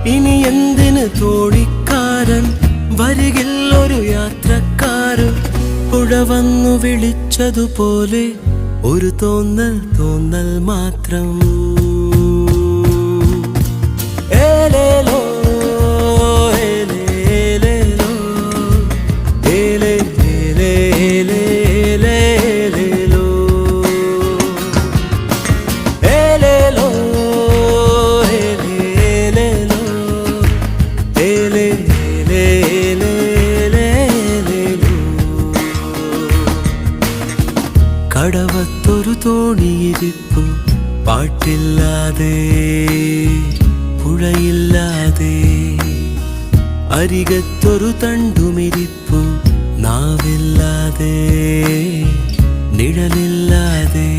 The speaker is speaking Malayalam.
ഇനി എന്തിന് തോണിക്കാരൻ, വരികിൽ ഒരു യാത്രക്കാരൻ. പുഴ വന്നു വിളിച്ചതുപോലെ ഒരു തോന്നൽ, തോന്നൽ മാത്രം. ഏലേലോ ഏലേലേലോ ഏലേലേലേലേലേലോ ഏലേലോ ഏലേലേലോ ഏലേലേലേലേലോ. കടവത്തൊരു തോണിയിരിപ്പു, പാട്ടില്ലാതെ പുഴയില്ലാതെ. അരികത്തൊരു തണ്ടുമിരിപ്പു, നാവില്ലാതെ നിഴലില്ലാതെ.